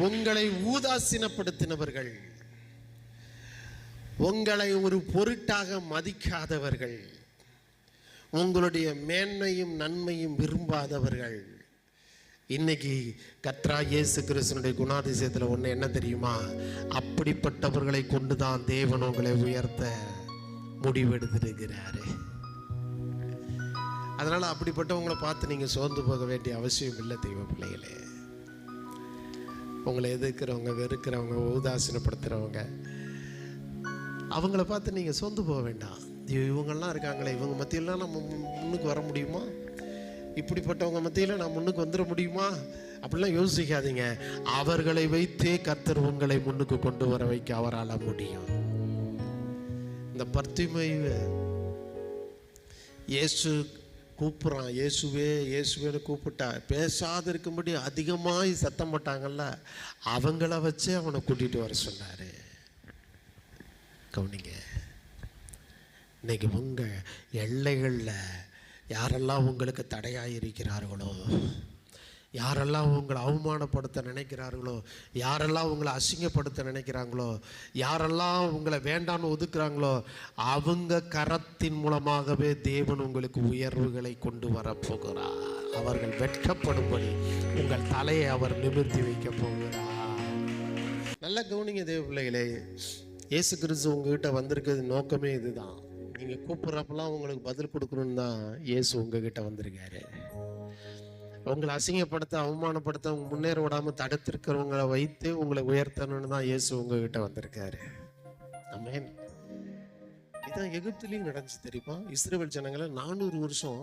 உங்களை ஊதாசீனப்படுத்தினவர்கள், உங்களை ஒரு பொருட்டாக மதிக்காதவர்கள், உங்களுடைய மேன்மையும் நன்மையும் விரும்பாதவர்கள், இன்னைக்கு கர்த்தராகிய இயேசு கிறிஸ்துவினுடைய குணாதிசயத்தில் ஒன்று என்ன தெரியுமா? அப்படிப்பட்டவர்களை கொண்டுதான் தேவன் உங்களை உயர்த்த முடிவெடுத்திருக்கிறாரு. அதனால அப்படிப்பட்டவங்களை பார்த்து நீங்க சோர்ந்து போக வேண்டிய அவசியம் இல்லை. தெய்வ பிள்ளைகளே, உங்களை எதிர்க்கிறவங்க, வெறுக்கிறவங்க, உதாசீனப்படுத்துறவங்க, அவங்கள பார்த்து நீங்க சோர்ந்து போக வேண்டாம். இவங்கெல்லாம் இருக்காங்களே, இவங்க மத்தியெல்லாம் நம்ம முன்னுக்கு வர முடியுமா? இப்படிப்பட்டவங்க மத்தியில் நான் முன்னுக்கு வந்துட முடியுமா? அப்படிலாம் யோசிக்காதீங்க. அவர்களை வைத்தே கர்த்தர் உங்களை முன்னுக்கு கொண்டு வர வைக்க அவரால் முடியும். இந்த பர்த்திமையை இயேசு கூப்பிட்றான். இயேசுவே இயேசுவேன்னு கூப்பிட்டா பேசாத இருக்கும்படி அதிகமாக சத்தம் போட்டாங்கல்ல, அவங்கள வச்சே அவனை கூட்டிகிட்டு வர சொன்னார். கவனிங்க, இன்னைக்கு உங்கள் எல்லைகளில் யாரெல்லாம் உங்களுக்கு தடையாக இருக்கிறார்களோ, யாரெல்லாம் உங்களை அவமானப்படுத்த நினைக்கிறார்களோ, யாரெல்லாம் உங்களை அசிங்கப்படுத்த நினைக்கிறாங்களோ, யாரெல்லாம் உங்களை வேண்டான்னு ஒதுக்குறாங்களோ, அவங்க கரத்தின் மூலமாகவே தேவன் உங்களுக்கு உயர்வுகளை கொண்டு வரப்போகிறார். அவர்கள் வெட்கப்படும்படி உங்கள் தலையை அவர் நிமிர்த்தி வைக்க போகிறார். நல்ல கவனிங்க தேவ பிள்ளைகளே, இயேசு கிறிஸ்து உங்ககிட்ட வந்திருக்கிறது நோக்கமே இதுதான். நீங்கள் கூப்பிட்றப்பெல்லாம் உங்களுக்கு பதில் கொடுக்கணுன்னு தான் இயேசு உங்ககிட்ட வந்திருக்காரு. உங்களை அசிங்கப்படுத்த, அவமானப்படுத்த, உங்க முன்னேற விடாமல் தடுத்திருக்கிறவங்களை வைத்து உங்களை உயர்த்தணும்னு தான் இயேசு உங்ககிட்ட வந்திருக்காரு. ஆமென். இதான் எகிப்திலையும் நடந்துச்சு தெரியுமா? இஸ்ரவேல் ஜனங்களை 400 வருஷம்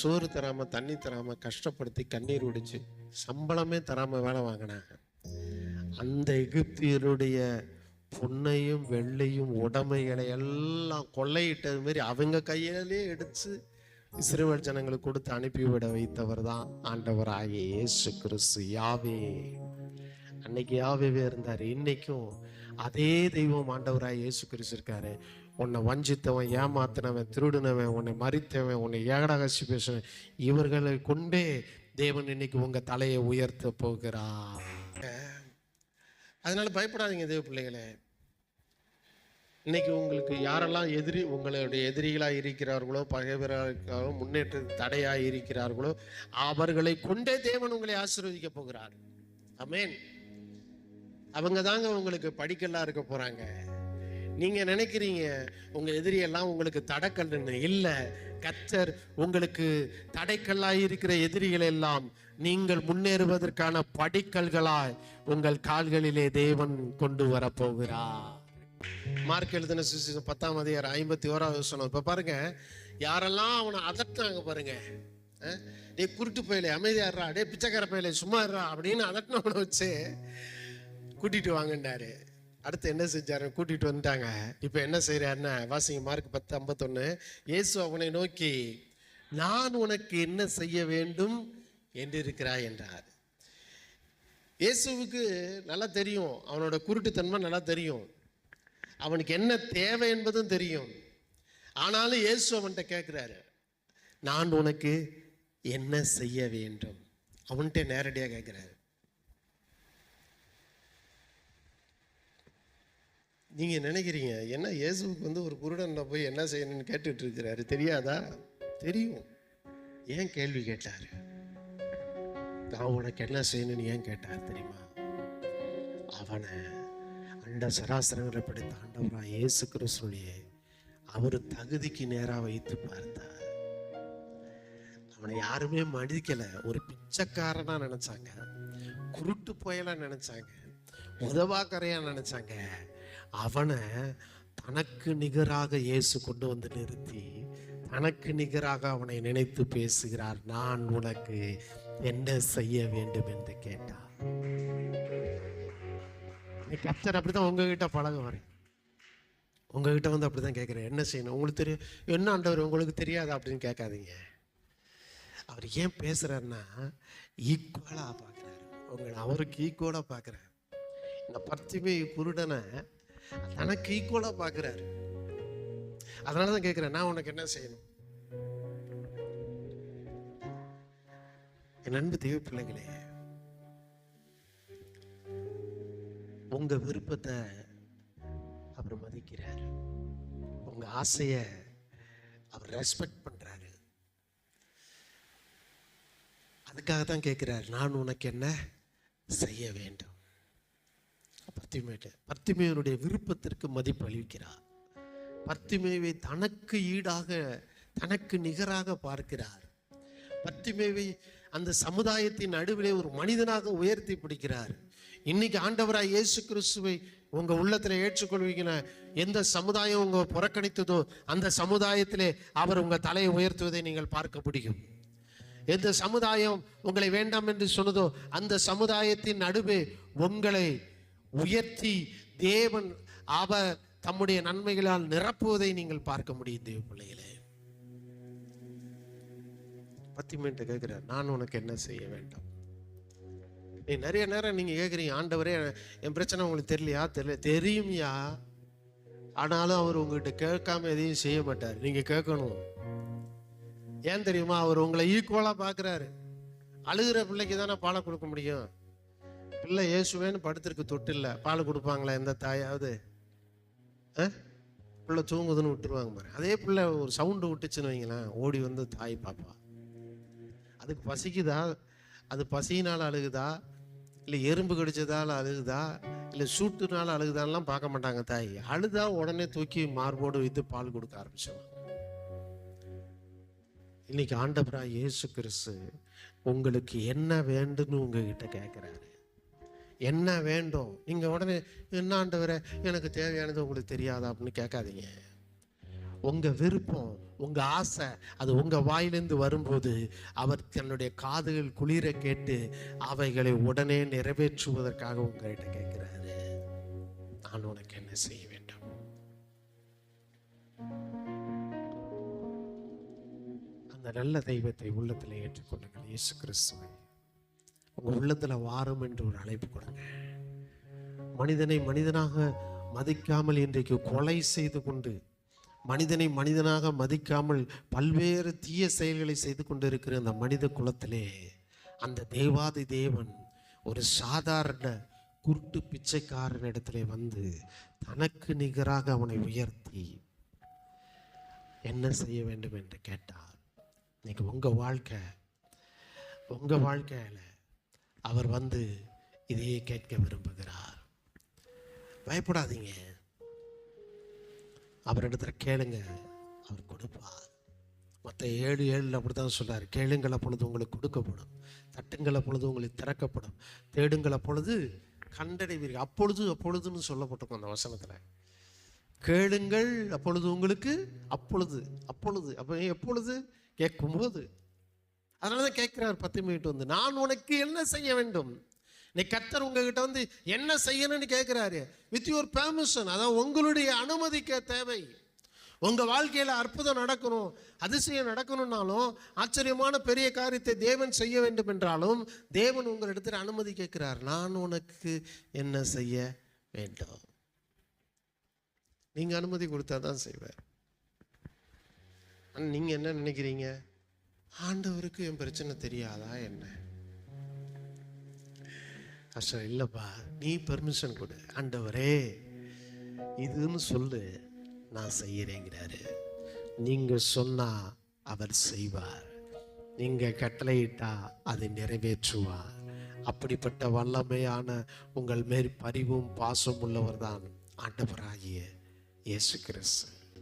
சோறு தராம, தண்ணி தராம, கஷ்டப்படுத்தி, கண்ணீர் ஒடிச்சு, சம்பளமே தராம வேலை வாங்கினாங்க. அந்த எகிப்தியருடைய பொன்னையும் வெள்ளையும் உடைமைகளை எல்லாம் கொள்ளையிட்டது மாதிரி அவங்க கையாலே எடுத்து இஸ்ரவேல் ஜனங்களுக்கு கொடுத்து அனுப்பிவிட வைத்தவர் தான் ஆண்டவராகிய இயேசு கிறிஸ்து, யாவே. அன்னைக்கு யாவேவே இருந்தார். இன்னைக்கும் அதே தெய்வம் ஆண்டவராகிய இயேசு கிறிஸ்து இருக்காரு. உன்னை வஞ்சித்தவன், ஏமாத்தினவன், திருடினவன், உன்னை மறித்தவன், உன்னை ஏகடாகசி பேசுவன், இவர்களை கொண்டே தேவன் இன்னைக்கு உங்க தலையை உயர்த்த போகிறார். அதனால பயப்படாதீங்க தேவ பிள்ளைகளே. இன்னைக்கு உங்களுக்கு யாரெல்லாம் உங்களுடைய எதிரிகளாக இருக்கிறார்களோ, பகைவராக முன்னேற்ற தடையாக இருக்கிறார்களோ, அவர்களை கொண்டே தேவன் உங்களை ஆசீர்வதிக்க போகிறார். ஆமென். அவங்க தாங்க உங்களுக்கு படிக்கல்லா இருக்க போறாங்க. நீங்க நினைக்கிறீங்க உங்க எதிரியெல்லாம் உங்களுக்கு தடைக்கல்லுன்னு. இல்லை, கர்த்தர் உங்களுக்கு தடைக்கல்லாய் இருக்கிற எதிரிகள் எல்லாம் நீங்கள் முன்னேறுவதற்கான படிக்கல்களாய் உங்கள் கால்களிலே தேவன் கொண்டு வர போகிறார். மார்க் எழுதின சுவிசேஷம் 10ஆம் அதிகாரம் 51வது வசனம். இப்ப பாருங்க, யாரெல்லாம் அவனை அதட்டினாங்க பாருங்க. டே குருட்டு பயிலே அமைதியாடுறா, டே பிச்சைக்கார பயிலே சும்மா இருறா அப்படின்னு அதட்டினவனை வச்சு கூட்டிட்டு வாங்கன்னாரு. அடுத்து என்ன செஞ்சாரு? கூட்டிட்டு வந்துட்டாங்க. இப்ப என்ன செய்யறாருன்னா, வாசிங்க மார்க் 10:51. இயேசு அவனை நோக்கி, நான் உனக்கு என்ன செய்ய வேண்டும் என்று இருக்கிறாய் என்றார். இயேசுவுக்கு நல்லா தெரியும், அவனோட குருட்டுத்தன்மை நல்லா தெரியும், அவனுக்கு என்ன தேவை என்பதும் தெரியும். ஆனாலும் இயேசு அவன்கிட்ட கேட்கிறாரு, நான் உனக்கு என்ன செய்ய வேண்டும்? அவன்கிட்ட நேரடியாக கேட்கிறாரு. நீங்க நினைக்கிறீங்க என்ன இயேசுவுக்கு ஒரு குருடன்ல போய் என்ன செய்யணும்னு கேட்டுட்டு இருக்கிறாரு? தெரியாதா? தெரியும். ஏன் கேள்வி கேட்டாரு? நான் உனக்கு என்ன செய்யணும்னு ஏன் கேட்டார் தெரியுமா? அவனை அண்ட சராசரங்களை படைத்த ஆண்டவராகிய இயேசு கிறிஸ்துவிலே அவர் தகுதிக்கு நேராக வைத்து பார்த்தார். அவனை யாருமே மதிக்கல. ஒரு பிச்சைக்காரனா நினைச்சாங்க, குருட்டு புயலா நினைச்சாங்க, உதவாக்கரையா நினைச்சாங்க. அவனை தனக்கு நிகராக இயேசு கொண்டு வந்து நிறுத்தி தனக்கு நிகராக அவனை நினைத்து பேசுகிறார். நான் உனக்கு என்ன செய்ய வேண்டும் என்று கேட்டார். கர்த்தர் அப்படிதான் உங்ககிட்ட பழக வரேன். உங்ககிட்ட அப்படிதான் கேட்கிறேன், என்ன செய்யணும்? உங்களுக்கு தெரியும் என்ன ஆண்டவர், உங்களுக்கு தெரியாது அப்படின்னு கேட்காதீங்க. அவர் ஏன் பேசுறாருன்னா, ஈக்குவலா பார்க்கிறாரு. உங்களை அவருக்கு ஈக்குவலா பார்க்கிறாரு. இந்த பர்த்திமை குருடனை தனக்கு ஈக்குவலா பார்க்கிறாரு. அதனாலதான் கேட்கிறேன், நான் உனக்கு என்ன செய்யணும்? என் அன்பு தெய்வ பிள்ளைகளே, உங்க விருப்பத்தை அவர் மதிக்கிறார். உங்க ஆசைய அவர் ரெஸ்பெக்ட் பண்றாரு. அதுக்காக தான் கேட்கிறார், நான் உனக்கு என்ன செய்ய வேண்டும். பர்த்திமேயனுடைய விருப்பத்திற்கு மதிப்பு அளிக்கிறார். பர்த்திமேயை தனக்கு ஈடாக, தனக்கு நிகராக பார்க்கிறார். பர்த்திமேயை அந்த சமுதாயத்தின் நடுவிலே ஒரு மனிதனாக உயர்த்தி பிடிக்கிறார். இன்னைக்கு ஆண்டவராய் இயேசு கிறிஸ்துவை உங்க உள்ளத்துல ஏற்றுக்கொள்வீங்கன்னா, எந்த சமுதாயம் உங்க புறக்கணித்ததோ அந்த சமுதாயத்திலே அவர் உங்க தலையை உயர்த்துவதை நீங்கள் பார்க்க முடியும். எந்த சமுதாயம் உங்களை வேண்டாம் என்று சொன்னதோ அந்த சமுதாயத்தின் நடுவே உங்களை உயர்த்தி தேவன் அவர் தம்முடைய நன்மைகளால் நிரப்புவதை நீங்கள் பார்க்க முடியும். தேவ பிள்ளைகளே, பர்த்திமேயன்ட்ட கேட்கிறார், நான் உனக்கு என்ன செய்ய வேண்டும். நீ நிறைய நேரம் நீங்க கேட்குறீங்க, ஆண்டவரே என் பிரச்சனை உங்களுக்கு தெரியலையா? தெரியும்யா. ஆனாலும் அவர் உங்ககிட்ட கேட்காம எதையும் செய்ய மாட்டார். நீங்க கேட்கணும். ஏன் தெரியுமா? அவர் உங்களை ஈக்குவலா பார்க்கிறாரு. அழுகிற பிள்ளைக்கு தானே பாலை கொடுக்க முடியும். பிள்ளை இயேசுவேன்னு படுத்திருக்கு, தொட்டு இல்லை, பால் கொடுப்பாங்களா எந்த தாயாவது? பிள்ளை தூங்குதுன்னு விட்டுருவாங்க பாரு. அதே பிள்ளை ஒரு சவுண்டு விட்டுச்சுன்னு வைங்களேன், ஓடி வந்து தாய் பாப்பா. அதுக்கு பசிக்குதா? அது பசியினால் அழுகுதா, இல்லை எறும்பு கடிச்சதால் அழுகுதா, இல்லை சூட்டுனால அழுகுதான்லாம் பார்க்க மாட்டாங்க தாய். அழுதா உடனே தூக்கி மார்போடு வைத்து பால் கொடுக்க ஆரம்பிச்சுவாங்க. இன்னைக்கு ஆண்டவராய் இயேசு கிறிஸ்து உங்களுக்கு என்ன வேண்டும்னு உங்ககிட்ட கேட்குறாரு. என்ன வேண்டும்? நீங்க உடனே என்ன ஆண்டவரே எனக்கு தேவையானது உங்களுக்கு தெரியாதா அப்படின்னு கேட்காதீங்க. உங்க விருப்பம், உங்க ஆசை அது உங்க வாயிலிருந்து வரும்போது அவர் தன்னுடைய காதுகள் குளிர கேட்டு அவைகளை உடனே நிறைவேற்றுவதற்காக உங்ககிட்ட கேட்கிறாரு, நான் உனக்கு என்ன செய்ய வேண்டும். அந்த நல்ல தெய்வத்தை உள்ளத்தில் ஏற்றுக்கொள்ளுங்கள். இயேசு கிறிஸ்துவை உங்க உள்ளத்துல வாரும் என்று ஒரு அழைப்பு கொடுங்க. மனிதனை மனிதனாக மதிக்காமல் இன்றைக்கு கொலை செய்து கொண்டு, மனிதனை மனிதனாக மதிக்காமல் பல்வேறு தீய செயல்களை செய்து கொண்டு இருக்கிற அந்த மனித குலத்திலே அந்த தேவாதி தேவன் ஒரு சாதாரண குருட்டு பிச்சைக்காரன் இடத்துல வந்து தனக்கு நிகராக அவனை உயர்த்தி என்ன செய்ய வேண்டும் என்று கேட்டார். இன்னைக்கு உங்க வாழ்க்கையில அவர் வந்து இதையே கேட்க விரும்புகிறார். பயப்படாதீங்க, அவரிடத்துல கேளுங்க, அவர் கொடுப்பார். மற்ற 7:7 அப்படித்தான் சொல்றாரு, கேளுங்கள் அப்பொழுது உங்களுக்கு கொடுக்கப்படும், தட்டுங்கள் அப்பொழுது உங்களுக்கு திறக்கப்படும், தேடுங்கள் அப்பொழுது கண்டடைவீர்கள். அப்பொழுதுன்னு சொல்லப்பட்டிருக்கும் அந்த வசனத்துல. கேளுங்கள் அப்பொழுது உங்களுக்கு, அப்பொழுது அப்போ எப்பொழுது? கேட்கும்போது. அதனாலதான் கேட்கிறார் பர்த்திமேயன்ட்ட வந்து, நான் உனக்கு என்ன செய்ய வேண்டும். இன்னைக்கு கர்த்தர் உங்ககிட்ட வந்து என்ன செய்யணும்னு கேட்கிறாரு. வித் யுவர் பெர்மிஷன், அதான் உங்களுடைய அனுமதிக்க தேவை. உங்க வாழ்க்கையில அற்புதம் நடக்கணும், அதிசயம் நடக்கணும்னாலும், ஆச்சரியமான பெரிய காரியத்தை தேவன் செய்ய வேண்டும் என்றாலும் தேவன் உங்களிடத்தில் அனுமதி கேட்கிறார். நான் உனக்கு என்ன செய்ய வேண்டும். நீங்க அனுமதி கொடுத்தா தான் செய்வார். நீங்க என்ன நினைக்கிறீங்க? ஆண்டவருக்கு என் பிரச்சனை தெரியாதா என்ன? கஷ்டம் இல்லப்பா, நீ பெர்மிஷன் கொடு. ஆண்டவரே இதுன்னு சொல்லு, நான் செய்யறேங்கிறாரு. நீங்க சொன்னா அவர் செய்வார், நீங்க கட்டளையிட்டா அதை நிறைவேற்றுவார். அப்படிப்பட்ட வல்லமையான உங்கள் மேல் பரிவும் பாசம் உள்ளவர் தான் ஆண்டவராகிய இயேசு கிறிஸ்து.